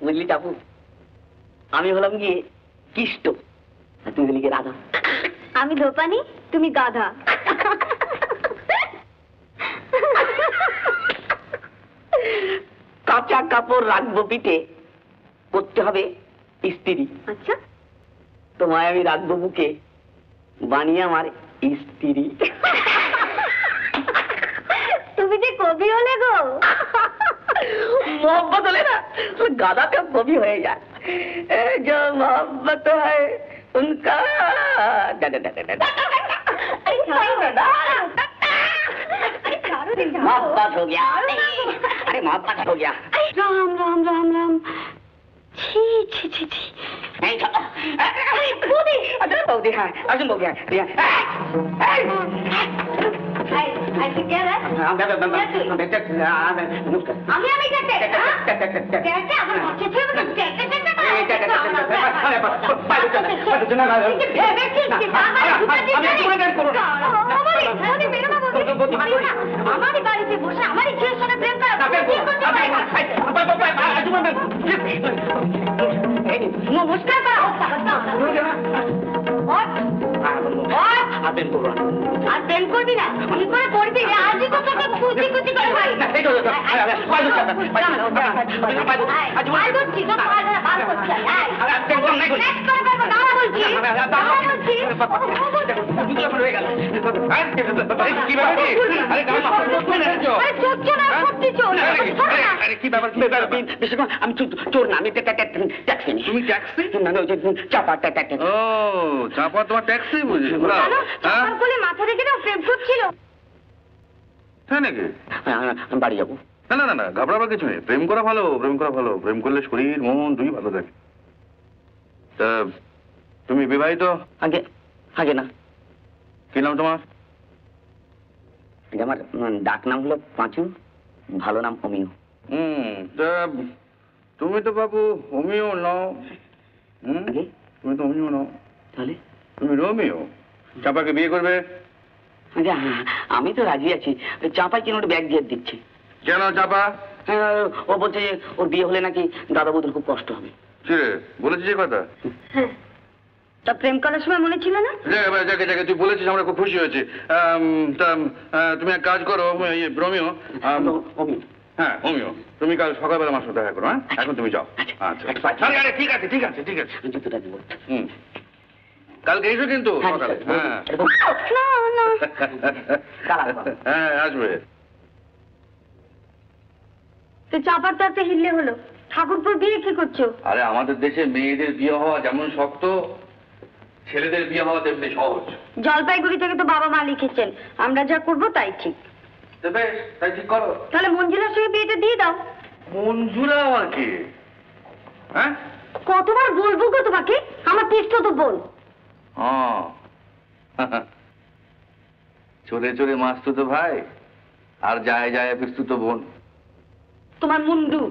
বুঝলি টাপু, আমি হলাম গিয়ে কিষ্ট, আর তুই হলি গিয়ে রাধা। আমি ধোপানি, তুমি গাধা। কাঁচা কাপড় রাখবো পিঠে, করতে হবে ইস্ত্রি। আচ্ছা, তোমায় আমি রাখবো বুকে, বানিয়ে আমার স্ত্রী। তুমি যে কবি হলে গো। मोहब्बत হলে না গাদা তো কবি হয়ে যায়। जो मोहब्बत है उनका मोहब्बत हो गया, अरे मोहब्बत हो गया। राम राम राम राम। छी छी छी छी। नहीं बौदी, अरे बौदी है, अर्जुन बौदी है। हमारी बाড়িতে বসে আমারই ছেলের সাথে প্রেম করা নমস্কার করা আর প্রেম করবি না, কি করে করবি? আজই তো তোকে কুচি কুচি করে আমি চোর না, আমি ট্যাক্সি। তুমি ট্যাক্সি? চাপা ট্যাক্সি। ও চাপা তোমার ট্যাক্সি বুঝি? মাথা রেখে দাও, প্রেম করছিল। হ্যাঁ নাকি? আমি বাড়ি যাবো। না না না না, ঘাবড়াবার কিছু নেই। প্রেম করা ভালো, প্রেম করা ভালো। প্রেম করলে শরীর মন দুই ভালো থাকে। তা তুমি বিবাহিত? আগে আগে না। কি নাম তোমার? আমার ডাক নাম হলো পাঁচু, ভালো নাম অমিয়। তা তুমি তো বাবু হোমিও নাও। তুমি তো হোমিও নাও, তাহলে তুমি রোমিও। চাপাকে বিয়ে করবে? আমি তো রাজি আছি। চাপাই কিনে ওটা ব্যাগ দিয়ে দিচ্ছি। কেন চাপা? ও বলছে যে ওর বিয়ে হলে নাকি দাদা বৌদির খুব কষ্ট হবে। রে বলেছিস যে কথা? হ্যাঁ, তা প্রেম করার সময় মনে ছিল না? যাকে যাকে তুই বলেছিস, আমরা খুব খুশি হয়েছি। তা তুমি এক কাজ করো রোমিও। হ্যাঁ অমিও, তুমি কাল সকালবেলা আমার সাথে দেখা করো। হ্যাঁ এখন তুমি যাও। আচ্ছা আরে ঠিক আছে ঠিক আছে ঠিক আছে। জুতোটা দিব। কালকে এসো কিন্তু সকালে। হ্যাঁ হ্যাঁ আসবে। তো চাপার তো একটা হিললে হলো, ঠাকুরপুর বিয়ে কি করছো? আরে আমাদের দেশে মেয়েদের বিয়ে হওয়া যেমন শক্ত, ছেলেদের বিয়ে হওয়া তেমনি সহজ। জলপাইগুড়ি থেকে তো বাবা মা লিখেছেন, আমরা যা করবো তাই ঠিক। বেশ তাই ঠিক করো। তাহলে মঞ্জুলার সঙ্গে বিয়েটা দিয়ে দাও। মঞ্জুলা আর কি? হ্যাঁ কতবার বলবো গো তোমাকে, আমার তেষ্ট তো বোন। চলে চলে মাস্তুতো ভাই, আর যায় যায় পিস্তুতো বোন। তোমার মুন্ডু।